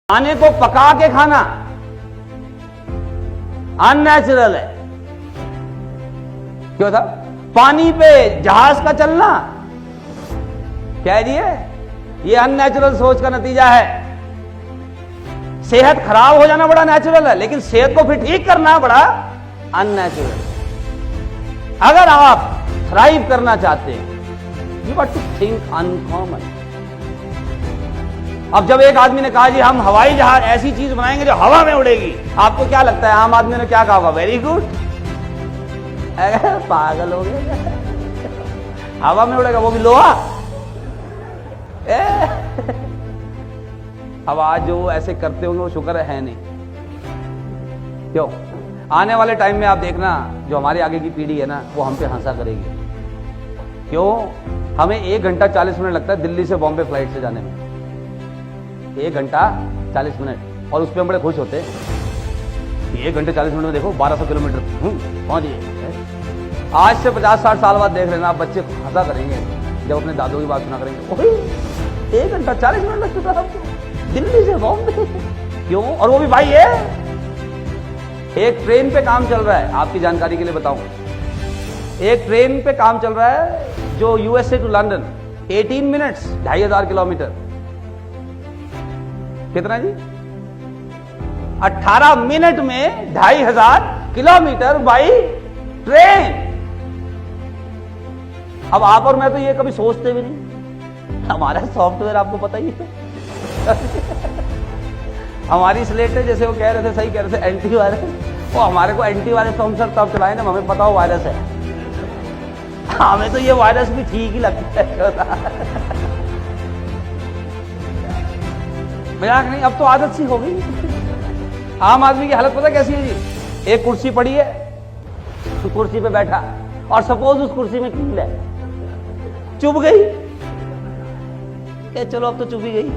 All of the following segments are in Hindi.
खाने को पका के खाना अननेचुरल है। क्यों था? पानी पे जहाज का चलना क्या है? ये अननेचुरल सोच का नतीजा है। सेहत खराब हो जाना बड़ा नेचुरल है, लेकिन सेहत को फिर ठीक करना बड़ा अननेचुरल। अगर आप थ्राइव करना चाहते हैं, you got to think uncommon. अब जब एक आदमी ने कहा जी हम हवाई जहाज ऐसी चीज बनाएंगे जो हवा में उड़ेगी, आपको क्या लगता है आम आदमी ने क्या कहा होगा? Very good. पागल हो गए, हवा में उड़ेगा वो भी लोहा। अब आज जो ऐसे करते होंगे वो शुक्र है नहीं। क्यों? आने वाले टाइम में आप देखना जो हमारे आगे की पीढ़ी है ना, वो हम पे हंसा करेगी। क्यों? हमें 1 घंटा 40 मिनट लगता है दिल्ली से बॉम्बे फ्लाइट से जाने में। 1 घंटा 40 मिनट, और उस पर हम बड़े खुश होते हैं। 1 घंटे 40 मिनट में देखो 1200 किलोमीटर पहुंच गए। आज से 50-60 साल बाद देख लेना, आप बच्चे हंसा करेंगे जब अपने दादों की बात सुना करेंगे। 1 घंटा 40 मिनट लग चुका हमको दिल्ली से बॉम्बे। क्यों? और वो भी भाई है एक ट्रेन पे काम चल रहा है। आपकी जानकारी के लिए बताऊं, एक ट्रेन पे काम चल रहा है जो USA to London 18 minutes 2500 kilometre. कितना जी? 18 मिनट में 2500 किलोमीटर बाई ट्रेन। अब आप और मैं तो ये कभी सोचते भी नहीं। हमारा सॉफ्टवेयर आपको पता ही है। हमारी स्लेट है, जैसे वो कह रहे थे, सही कह रहे थे, एंटीवायरस। वो हमारे को एंटीवायरस तो हम सर तब चलाए ना हमें पता हो वायरस है। हमें तो ये वायरस भी ठीक ही लगता है। मजाक नहीं, अब तो आदत सी हो गई। आम आदमी की हालत पता कैसी है जी? एक कुर्सी पड़ी है, तो कुर्सी पे बैठा, और सपोज उस कुर्सी में कील है, चुभ गई। चलो अब तो चुभ ही गई,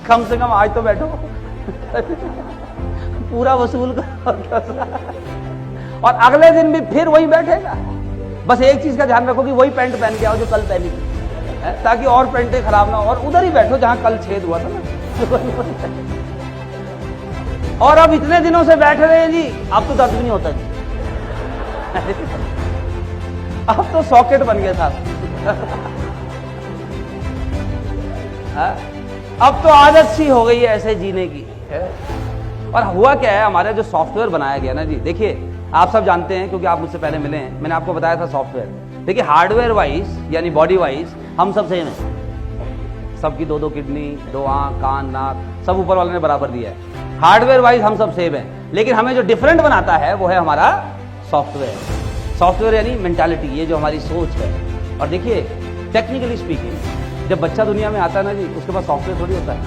कम से कम आज तो बैठो। पूरा वसूल करो। और अगले दिन भी फिर वही बैठेगा। बस एक चीज का ध्यान रखो कि वही पैंट पहन के आओ जो कल पहनी थी, ताकि और पैंटें खराब ना हो, और उधर ही बैठो जहां कल छेद हुआ था ना। और अब इतने दिनों से बैठ रहे हैं जी, अब तो दर्द भी नहीं होता जी। अब तो सॉकेट बन गया था। अब तो आदत सी हो गई है ऐसे जीने की। और हुआ क्या है, हमारा जो सॉफ्टवेयर बनाया गया ना जी, देखिए आप सब जानते हैं क्योंकि आप मुझसे पहले मिले हैं, मैंने आपको बताया था सॉफ्टवेयर। देखिए हार्डवेयर वाइज यानी बॉडी वाइज हम सब सेम है। सबकी 2-2 किडनी, 2 आंख, कान, नाक, सब ऊपर वाले ने बराबर दिया है। हार्डवेयर वाइज हम सब सेम है, लेकिन हमें जो डिफरेंट बनाता है वो है हमारा सॉफ्टवेयर। सॉफ्टवेयर यानी मेंटालिटी, ये जो हमारी सोच है। और देखिए टेक्निकली स्पीकिंग, जब बच्चा दुनिया में आता है ना जी, उसके पास सॉफ्टवेयर थोड़ी होता है।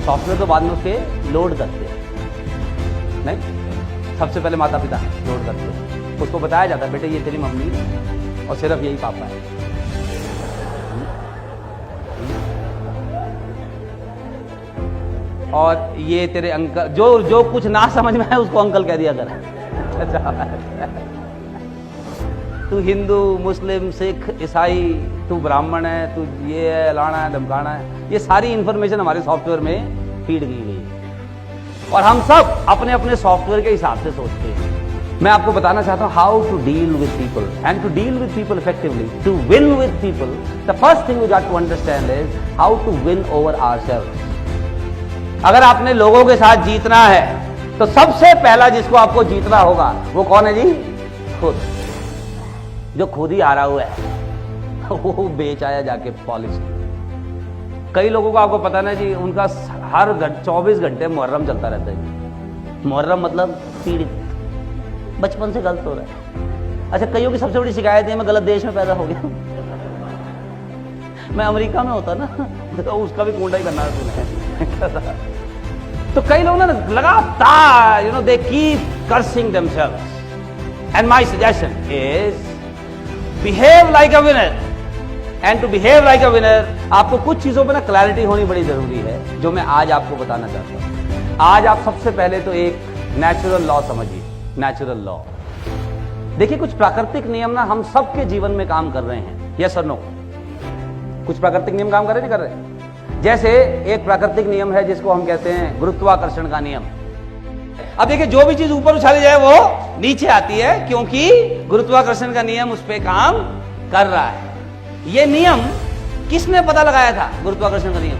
सॉफ्टवेयर तो बाद में उसके लोड करते हैं, नहीं, सबसे पहले माता पिता लोड करते हैं। उसको बताया जाता है बेटे ये तेरी मम्मी और सिर्फ यही पापा है। और ये तेरे अंकल, जो कुछ ना समझ में है उसको अंकल कह दिया कर। तू हिंदू, मुस्लिम, सिख, ईसाई, तू ब्राह्मण है, तू ये है, लाना है, धमकाना है, ये सारी इंफॉर्मेशन हमारे सॉफ्टवेयर में फीड की गई है। और हम सब अपने अपने सॉफ्टवेयर के हिसाब से सोचते हैं। मैं आपको बताना चाहता हूं how to deal with people, and to deal with people effectively, to win with people, the first thing we got to understand is how to win over ourselves. अगर आपने लोगों के साथ जीतना है तो सबसे पहला जिसको आपको जीतना होगा वो कौन है जी? खुद। जो खुद ही हारा हुआ है वो बेच आया जाके पॉलिश। कई लोगों को आपको पता ना जी, उनका हर 24 घंटे मुहर्रम चलता रहता है। मुहर्रम मतलब पीड़ित, बचपन से गलत हो रहा है। अच्छा, कईयों की सबसे बड़ी शिकायत है मैं गलत देश में पैदा हो गया। मैं अमेरिका में होता ना तो उसका भी कूंडा ही करना है। तो कई लोग ना लगातार they keep cursing themselves, and my suggestion is behave like a winner, and to behave like a winner आपको कुछ चीजों पे ना क्लैरिटी होनी बड़ी जरूरी है, जो मैं आज आपको बताना चाहता हूं। आज आप सबसे पहले तो एक नेचुरल लॉ समझिए। नेचुरल लॉ, देखिए कुछ प्राकृतिक नियम ना हम सबके जीवन में काम कर रहे हैं। यस और नो? कुछ प्राकृतिक नियम काम कर रहे नहीं कर रहे? जैसे एक प्राकृतिक नियम है जिसको हम कहते हैं गुरुत्वाकर्षण का नियम। अब देखिए, जो भी चीज ऊपर उछाली जाए वो नीचे आती है, क्योंकि गुरुत्वाकर्षण का नियम उस पर काम कर रहा है। यह नियम किसने पता लगाया था? गुरुत्वाकर्षण का नियम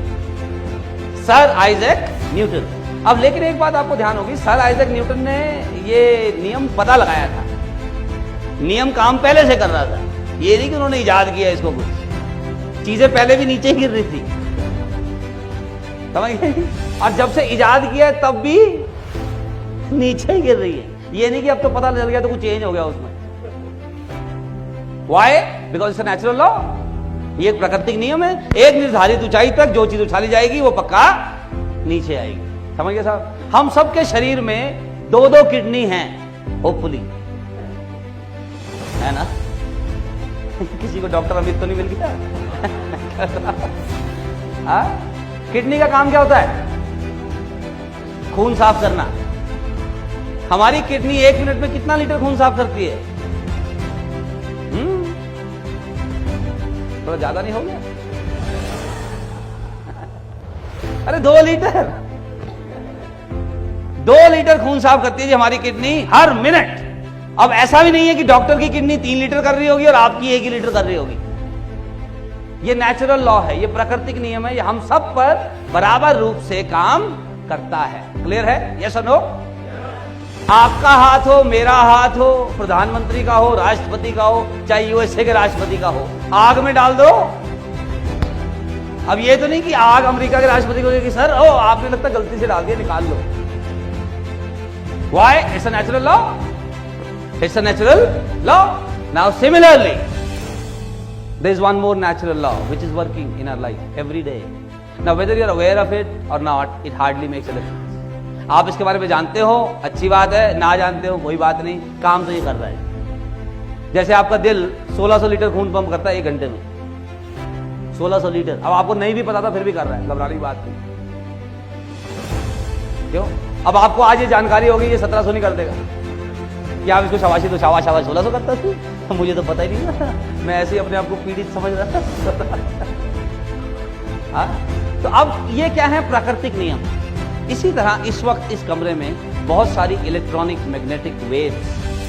सर आइजैक न्यूटन। अब लेकिन एक बात आपको ध्यान होगी, सर आइजैक न्यूटन ने ये नियम पता लगाया था, नियम काम पहले से कर रहा था। ये नहीं कि उन्होंने इजाद किया इसको, कुछ चीजें पहले भी नीचे गिर रही थी, समझ गए? और जब से इजाद किया तब भी नीचे ही गिर रही है। ये नहीं कि अब तो पता चल गया तो कुछ चेंज हो गया उसमें। Why? Because it's a natural law. ये एक प्राकृतिक नियम है, एक निर्धारित ऊंचाई तक जो चीज उछाली जाएगी वो पक्का नीचे आएगी। समझ गए साहब? हम सबके शरीर में 2-2 किडनी हैं, होपफुली, है ना? किसी को डॉक्टर अमित तो नहीं मिल गया? किडनी का काम क्या होता है? खून साफ करना। हमारी किडनी 1 मिनट में कितना लीटर खून साफ करती है? थोड़ा ज्यादा नहीं हो गया? अरे 2 लीटर, 2 लीटर खून साफ करती है जी हमारी किडनी हर मिनट। अब ऐसा भी नहीं है कि डॉक्टर की किडनी 3 लीटर कर रही होगी और आपकी 1 ही लीटर कर रही होगी। ये नेचुरल लॉ है, ये प्राकृतिक नियम है, ये हम सब पर बराबर रूप से काम करता है। क्लियर है? यस और नो? आपका हाथ हो, मेरा हाथ हो, प्रधानमंत्री का हो, राष्ट्रपति का हो, चाहे यूएसए के राष्ट्रपति का हो, आग में डाल दो। अब ये तो नहीं कि आग अमेरिका के राष्ट्रपति को कि सर ओ आपने लगता गलती से डाल दिया, निकाल लो। Why? It's a natural law. It's a natural law. Now similarly there is one more natural law which is working in our life every day. Now whether you are aware of it or not, it hardly makes a difference. आप इसके बारे में जानते हो, अच्छी बात है, ना जानते हो कोई बात नहीं, काम तो ये कर रहा है। जैसे आपका दिल 1600 लीटर खून पंप करता है 1 घंटे में, 1600 लीटर। अब आपको नहीं भी पता था फिर भी कर रहा है, घबराने की बात नहीं। क्यों? अब आपको आज ये जानकारी होगी, ये 1700 नहीं कर देगा कि आप इसको शाबाशी तो शाबाश 1600 करता थी, मुझे तो पता ही नहीं था, मैं ऐसे ही अपने आप को पीड़ित समझ रहा था। तो अब ये क्या है? प्राकृतिक नियम। इसी तरह इस वक्त इस कमरे में बहुत सारी इलेक्ट्रॉनिक मैग्नेटिक वेव्स,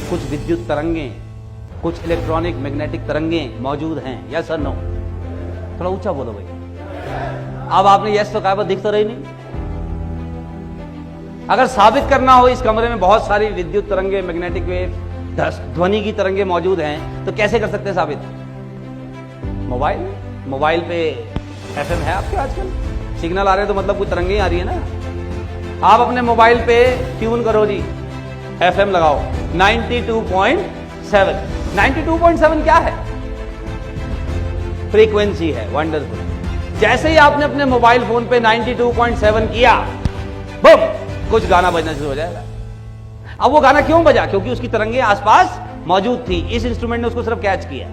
कुछ विद्युत तरंगें, कुछ इलेक्ट्रॉनिक मैग्नेटिक तरंगें मौजूद हैं। यस और नो? थोड़ा ऊंचा बोलो भाई। अब आपने यस तो कहा, दिख तो रही नहीं। अगर साबित करना हो इस कमरे में बहुत सारी विद्युत तरंगें, मैग्नेटिक वेव, ध्वनि की तरंगें मौजूद हैं, तो कैसे कर सकते हैं साबित? मोबाइल पे एफएम है आपके आजकल, सिग्नल आ रहे हैं तो मतलब कोई तरंगें आ रही है ना। आप अपने मोबाइल पे ट्यून करो जी, एफएम लगाओ 92.7। 92.7 क्या है? फ्रीक्वेंसी है। वंडरफुल। जैसे ही आपने अपने मोबाइल फोन पे 92.7 किया, बम, कुछ गाना बजना शुरू हो जाएगा। अब वो गाना क्यों बजा? क्योंकि उसकी तरंगें आसपास मौजूद थी। इस इंस्ट्रूमेंट ने उसको सिर्फ कैच किया,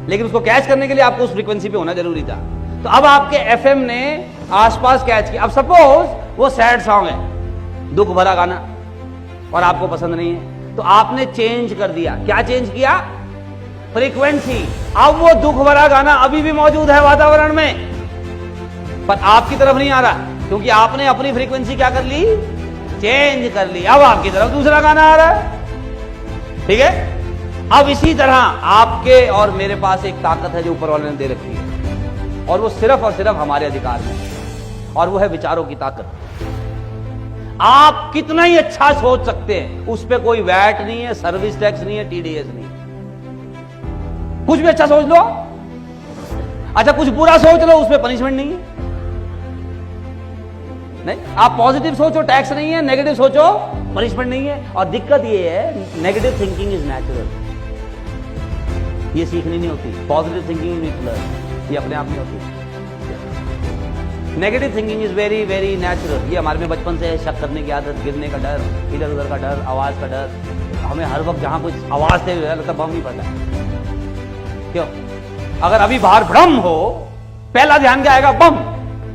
लेकिन उसको कैच करने के लिए आपको उस फ्रीक्वेंसी पे होना जरूरी था। तो अब आपके एफएम ने आसपास कैच किया। अब सपोज वो सैड सॉन्ग है, दुख भरा गाना, और आपको पसंद नहीं है, तो आपने चेंज कर दिया। क्या चेंज किया? फ्रीक्वेंसी। अब वो दुख भरा गाना अभी भी मौजूद है वातावरण में, पर आपकी तरफ नहीं आ रहा, क्योंकि आपने अपनी फ्रीक्वेंसी क्या कर ली? चेंज कर ली। अब आपकी तरफ दूसरा गाना आ रहा है। ठीक है? अब इसी तरह आपके और मेरे पास एक ताकत है जो ऊपर वाले ने दे रखी है, और वो सिर्फ और सिर्फ हमारे अधिकार में है, और वो है विचारों की ताकत। आप कितना ही अच्छा सोच सकते हैं, उस पर कोई वैट नहीं है, सर्विस टैक्स नहीं है, टीडीएस नहीं है। कुछ भी अच्छा सोच लो, अच्छा कुछ बुरा सोच लो, उस पर पनिशमेंट नहीं है। नहीं, आप पॉजिटिव सोचो, टैक्स नहीं है, नेगेटिव सोचो, पनिशमेंट नहीं है। और दिक्कत ये है, नेगेटिव थिंकिंग इज नेचुरल, ये सीखनी नहीं होती। पॉजिटिव थिंकिंग इज लर्न, ये अपने आप नहीं होती। Negative thinking is very very natural. ये हमारे में बचपन से है, शक करने की आदत, गिरने का डर, इधर उधर का डर, आवाज का डर। हमें हर वक्त जहां कुछ आवाज से लगता बम नहीं पड़ता। क्यों? अगर अभी बाहर भ्रम हो, पहला ध्यान क्या आएगा? बम।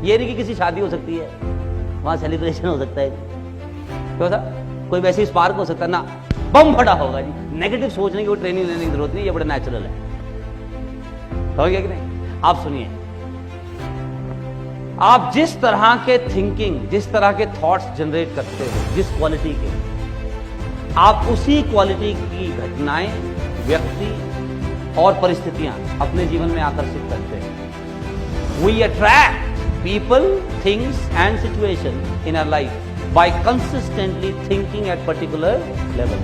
ये नहीं कि किसी शादी हो सकती है, वहां सेलिब्रेशन हो सकता है, क्यों सा कोई वैसे स्पार्क हो सकता है ना, बम फटा होगा जी। नेगेटिव सोचने की कोई ट्रेनिंग लेने की जरूरत नहीं, ये बड़ा नेचुरल है। हो गया कि नहीं? आप सुनिए, आप जिस तरह के थिंकिंग, जिस तरह के थॉट्स जनरेट करते हो, जिस क्वालिटी के, आप उसी क्वालिटी की घटनाएं, व्यक्ति और परिस्थितियां अपने जीवन में आकर्षित करते हैं। We attract people, things and situation in our life by consistently thinking at particular level.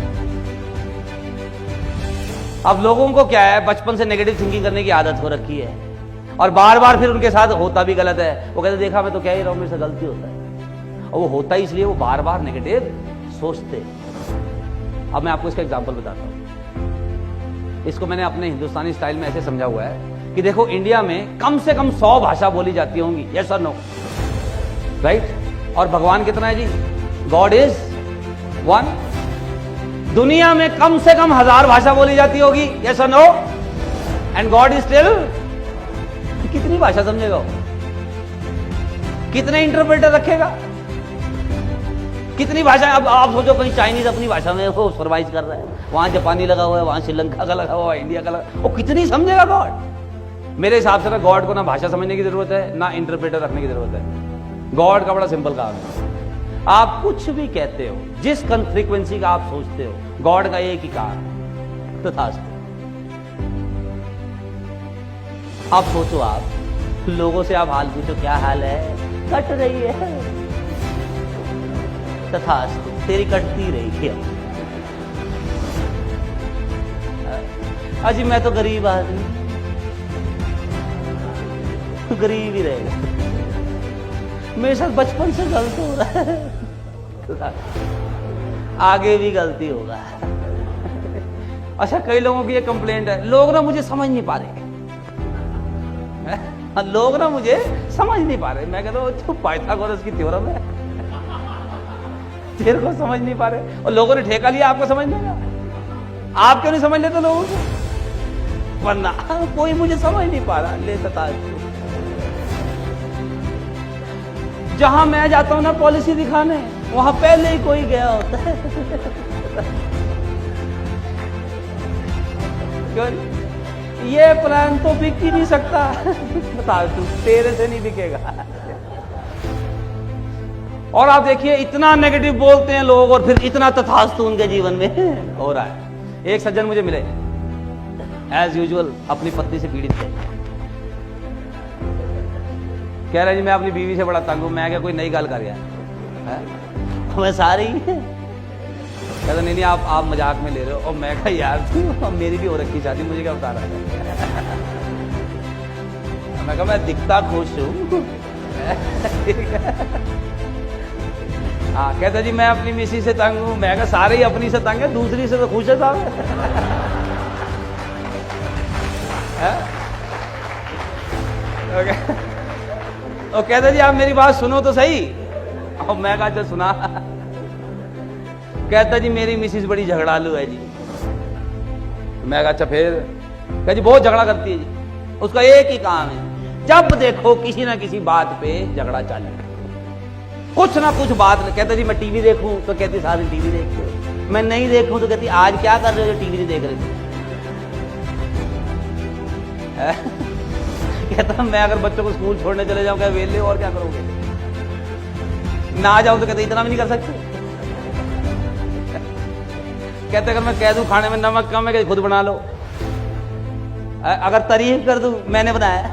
अब लोगों को क्या है, बचपन से नेगेटिव थिंकिंग करने की आदत हो रखी है और बार बार फिर उनके साथ होता भी गलत है। वो कहते देखा मैं तो कह ही रहा हूं, मेरे से गलती होता है, और वो होता ही इसलिए वो बार बार नेगेटिव सोचते। अब मैं आपको इसका एग्जांपल बताता हूं। इसको मैंने अपने हिंदुस्तानी स्टाइल में ऐसे समझा हुआ है कि देखो, इंडिया में कम से कम 100 भाषा बोली जाती होंगी, यस और नो, राइट? और भगवान कितना है जी? God is one. दुनिया में कम से कम 1000 भाषा बोली जाती होगी, यस और no, and God is still. कितनी भाषा समझेगा वो? कितने इंटरप्रेटर रखेगा? कितनी भाषा? अब आप सोचो, कहीं चाइनीज अपनी भाषा में वो सरवाइव कर रहा है, वहां जापानी लगा हुआ है, वहां श्रीलंका का लगा हुआ है, इंडिया का लगा, वो कितनी समझेगा गॉड? मेरे हिसाब से ना गॉड को ना भाषा समझने की जरूरत है, ना इंटरप्रेटर रखने की जरूरत है। गॉड का बड़ा सिंपल काम है। आप कुछ भी कहते हो, जिस फ्रीक्वेंसी का आप सोचते हो, गॉड का एक ही काम, तथास्तु। आप सोचो, आप लोगों से आप हाल पूछो, क्या हाल है? कट रही है, तथास्तु, तेरी कटती रही है। अजी मैं तो गरीब आदमी, गरीब ही रहेगा, मेरे साथ बचपन से गलत हो रहा है, आगे भी गलती होगा। अच्छा, कई लोगों की ये कंप्लेंट है, लोग ना मुझे समझ नहीं पा रहे, लोग ना मुझे समझ नहीं पा रहे। मैं कहता हूँ, तो पाइथागोरस की थ्योरम है, तेरे को समझ नहीं पा रहे, और लोगों ने ठेका लिया आपको समझने का। आप क्यों नहीं समझ लेते लोगों को? वरना कोई मुझे समझ नहीं पा रहा, ले बता। जहां मैं जाता हूं ना पॉलिसी दिखाने, वहां पहले ही कोई गया होता है। क्यों? ये प्लान तो बिक ही नहीं सकता। बता तू, तेरे से नहीं बिकेगा। और आप देखिए, इतना नेगेटिव बोलते हैं लोग और फिर इतना तथास्तु उनके जीवन में हो रहा है। एक सज्जन मुझे मिले, एज यूजुअल अपनी पत्नी से पीड़ित थे। कह रहे जी मैं अपनी बीवी से बड़ा तंग हूं। मैं क्या कोई नई गल कर गया है? मैं सारी कहता नहीं आप मजाक में ले रहे हो। और मैं कहा यार तू, मेरी भी हो रखी शादी, मुझे क्या बता रहा है? मैं कहा मैं दिखता खुश हूं। हाँ, कहता जी मैं अपनी मिसी से तंग हूं। मैं कहा सारे ही अपनी से तंग है, दूसरी से तो खुश है साहब। और कहता जी आप मेरी बात सुनो तो सही। और मैं कहा अच्छा सुना। कहता जी मेरी मिसिस बड़ी झगड़ालू है जी। मैं कहा अच्छा फिर? कहता जी बहुत झगड़ा करती है जी, उसका एक ही काम है, जब देखो किसी ना किसी बात पे झगड़ा चालू, कुछ ना कुछ बात। कहता जी मैं टीवी देखूं तो कहती सारी टीवी देखते हो, मैं नहीं देखूं तो कहती आज क्या कर रहे हो जो टीवी नहीं देख रहे थे। कहता मैं अगर बच्चों को स्कूल छोड़ने चले जाऊं क्या वेले, और क्या करोगे? ना जाऊं तो कहते इतना भी नहीं कर सकते। कहते अगर मैं कह दूं खाने में नमक कम है, खुद बना लो। अगर तारीफ कर दूं मैंने बनाया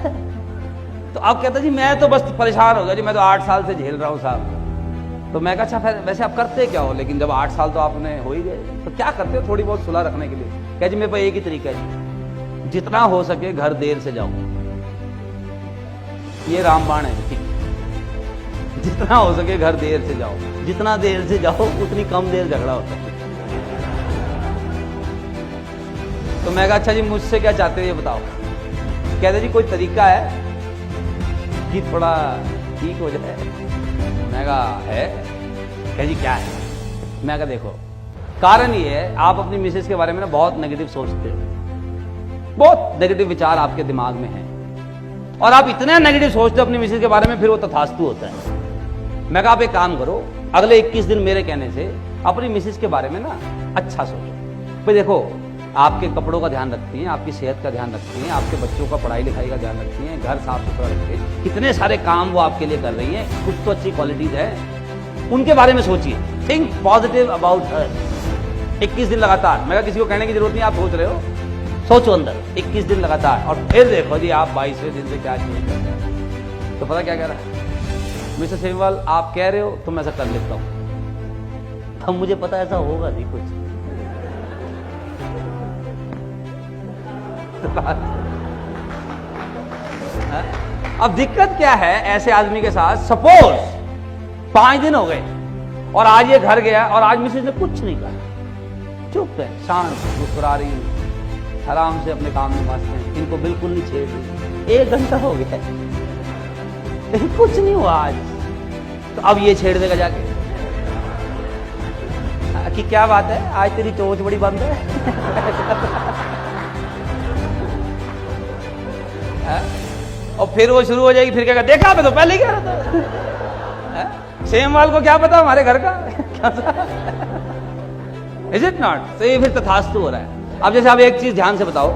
तो अब कहता जी मैं तो बस परेशान हो गया जी, मैं तो 8 साल से झेल रहा हूं साहब। तो मैं कहा अच्छा फिर वैसे आप करते क्या हो? लेकिन जब 8 साल तो आपने हो ही गए, तो क्या करते हो थोड़ी बहुत सुलह रखने के लिए? कह जी मेरे पास एक ही तरीका है, जितना हो सके घर देर से जाओ। ये रामबाण है, जितना हो सके घर देर से जाओ, जितना देर से जाओ उतनी कम देर झगड़ा होता है। तो मैं कहा अच्छा जी मुझसे क्या चाहते हो ये बताओ। कहते जी कोई तरीका है कि थोड़ा ठीक हो जाए? मैं कहा है। कह जी क्या है? मैं कहा देखो कारण ये है, आप अपनी मिसेस के बारे में ना बहुत नेगेटिव सोचते हो, बहुत नेगेटिव विचार आपके दिमाग में है, और आप इतने नेगेटिव सोचते हो अपनी मिसेस के बारे में, फिर वो तथास्तु होता है। मैं कहा आप एक काम करो, अगले 21 दिन मेरे कहने से अपनी मिसेस के बारे में ना अच्छा सोचो। भाई देखो आपके कपड़ों का ध्यान रखती हैं, आपकी सेहत का ध्यान रखती हैं, आपके बच्चों का पढ़ाई लिखाई का ध्यान रखती हैं, घर साफ सुथरा रखते हैं, कितने सारे काम वो आपके लिए कर रही हैं, कुछ तो अच्छी क्वालिटीज है, उनके बारे में सोचिए। Think positive about her. 21 दिन लगातार, मेरा किसी को कहने की जरूरत नहीं, आप सोच रहे हो, सोचो अंदर 21 दिन लगातार, और फिर देखो जी आप 22वें दिन से क्या चेंज करते हैं। तो पता क्या कह रहा है मिस्टर सेमवाल, आप कह रहे हो तो मैं ऐसा कर लेता हूं। अब मुझे पता ऐसा होगा नहीं कुछ। अब दिक्कत क्या है ऐसे आदमी के साथ, सपोज 5 दिन हो गए और आज ये घर गया और आज मिसेज ने कुछ नहीं कहा, चुप है, शांत, मुस्कुरा रही है, आराम से अपने काम में मस्त हैं, इनको बिल्कुल नहीं छेड़ रही। 1 घंटा हो गया लेकिन कुछ नहीं हुआ आज, तो अब ये छेड़ देगा जाके कि क्या बात है आज तेरी चोंच बड़ी बंद है। और फिर वो शुरू हो जाएगी, फिर क्या देखा मैं तो पहले ही कह रहा था। सेमवाल को क्या पता हमारे घर का। Is it not? तो ये फिर तथास्तु हो रहा है। अब जैसे आप एक चीज ध्यान से बताओ,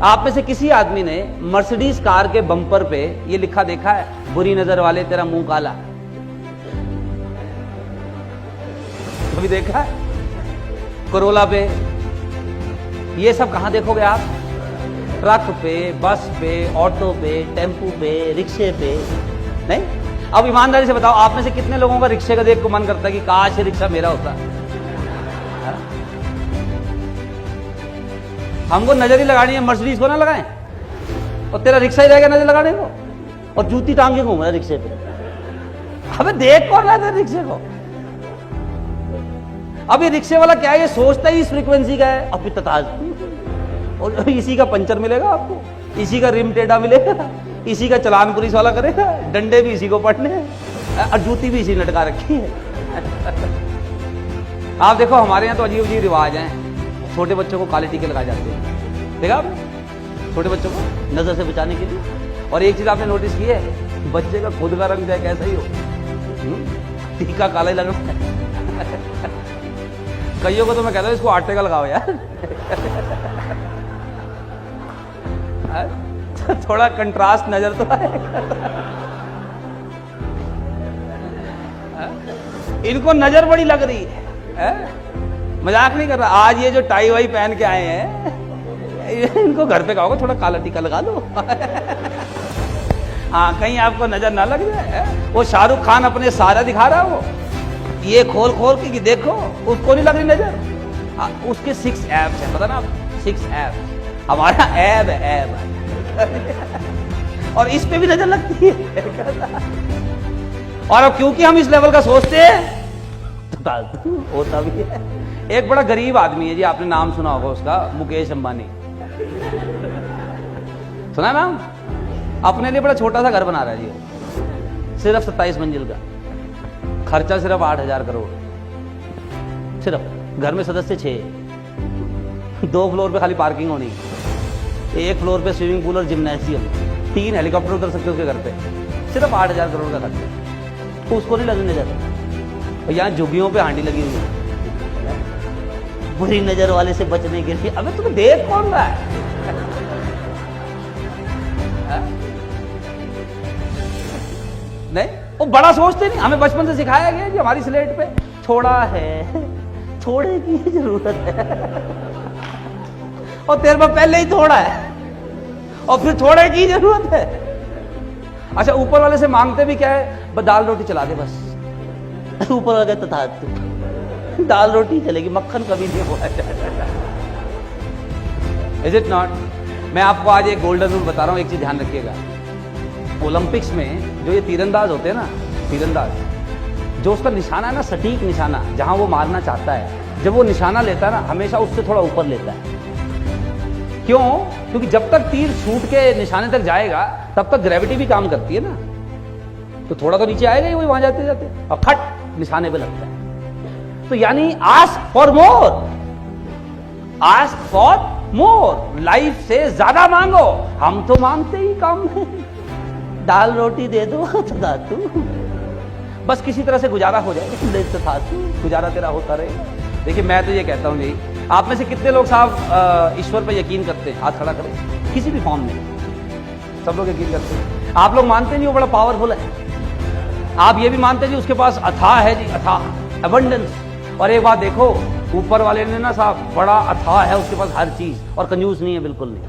आप में से किसी आदमी ने मर्सिडीज कार के बम्पर पे ये लिखा देखा है, बुरी नजर वाले तेरा मुंह काला? कभी देखा है? कोरोला पे ये सब कहां देखोगे आप? ट्रक पे, बस पे, ऑटो पे, टेम्पू पे, रिक्शे पे। नहीं? अब ईमानदारी से बताओ, आप में से कितने लोगों का रिक्शे का देख को मन करता है कि काश ये रिक्शा मेरा होता? हमको नजर ही लगानी है, मर्सिडीज को ना लगाएं, और तेरा रिक्शा ही रहेगा नजर लगाने को, और जूती टांग के घूम रहा है रिक्शे पे। अबे देख कौन रहा था रिक्शे को? अब ये रिक्शे वाला क्या है, ये सोचता ही इस फ्रीक्वेंसी का है, अब और इसी का पंचर मिलेगा आपको, इसी का रिम टेढ़ा मिलेगा, इसी का चलान पुलिस वाला करेगा, डंडे भी इसी को पड़ने हैं, और जूती भी इसी ने लटका रखी है। आप देखो हमारे यहाँ तो अजीब अजीब रिवाज हैं, छोटे बच्चों को काले टीके लगाए जाते हैं, देखा आपने? छोटे बच्चों को नजर से बचाने के लिए। और एक चीज आपने नोटिस की है, बच्चे का खुद का रंग चाहे कैसा ही हो, टीका काला ही लगना है। कईयों को तो मैं कहता हूं इसको आटे का लगाओ यार। थोड़ा कंट्रास्ट नजर तो आएगा। इनको नजर बड़ी लग रही है, मजाक नहीं कर रहा। आज ये जो टाई वाई पहन के आए हैं, इनको घर पे कहोगे थोड़ा काला टीका लगा लो। हाँ, कहीं आपको नजर ना लग जाए। वो शाहरुख खान अपने सारा दिखा रहा हो, ये खोल खोल के कि देखो, उसको नहीं लग रही नजर। उसके 6 एब्स है, पता ना? 6 एब्स, हमारा ऐब है, ऐब। और इस पे भी नजर लगती है। और अब क्योंकि हम इस लेवल का सोचते हैं तो होता भी है। एक बड़ा गरीब आदमी है जी, आपने नाम सुना होगा उसका, मुकेश अंबानी। सुना नाम? अपने लिए बड़ा छोटा सा घर बना रहा है जी, सिर्फ 27 मंजिल का, खर्चा सिर्फ 8,000 करोड़। सिर्फ घर में सदस्य 6, 2 फ्लोर पे खाली पार्किंग होनी, 1 फ्लोर पे स्विमिंग पूल और जिम्नेशियम, 3 हेलीकॉप्टर उतर सकते उसके घर पे, सिर्फ 8,000 करोड़ का खर्चा। तो उसको नहीं लगने जाता। यहाँ झुग्गियों पे हांडी लगी हुई है, बुरी नजर वाले से बचने के लिए। अबे तुम्हें देख कौन रहा है? नहीं, वो बड़ा सोचते नहीं। हमें बचपन से सिखाया गया कि हमारी स्लेट पे थोड़ा है, थोड़े की जरूरत है, और तेरे में पहले ही थोड़ा है और फिर थोड़े की जरूरत है। अच्छा, ऊपर वाले से मांगते भी क्या है? बस दाल रोटी चला दे बस। ऊपर वाले तथा दाल रोटी चलेगी, मक्खन कभी नहीं हुआ। Is it not? मैं आपको आज एक गोल्डन रूल बता रहा हूं, एक चीज ध्यान रखिएगा। ओलंपिक्स में जो ये तीरंदाज होते हैं ना, तीरंदाज, जो उसका निशाना है ना, सटीक निशाना, जहां वो मारना चाहता है, जब वो निशाना लेता है ना, हमेशा उससे थोड़ा ऊपर लेता है। क्यों? क्योंकि जब तक तीर छूट के निशाने तक जाएगा तब तक ग्रेविटी भी काम करती है ना, तो थोड़ा तो नीचे आएगा ही वही, वहां जाते जाते, और खट निशाने पे लगता है। तो यानी ask for more, ask for more, life से ज्यादा मांगो। हम तो मांगते ही कम है, दाल रोटी दे दो तू, बस किसी तरह से गुजारा हो जाए, गुजारा तेरा होता रहे। देखिए, मैं तो ये कहता हूं जी, आप में से कितने लोग साहब ईश्वर पर यकीन करते हैं? हाथ खड़ा करें, किसी भी फॉर्म में। सब लोग यकीन करते हैं। आप लोग मानते नहीं वो बड़ा पावरफुल है? आप ये भी मानते जी उसके पास अथाह है जी, अथाह अबंडेंस। और एक बात देखो, ऊपर वाले ने ना साहब बड़ा अथाह है उसके पास हर चीज, और कंजूस नहीं है बिल्कुल नहीं।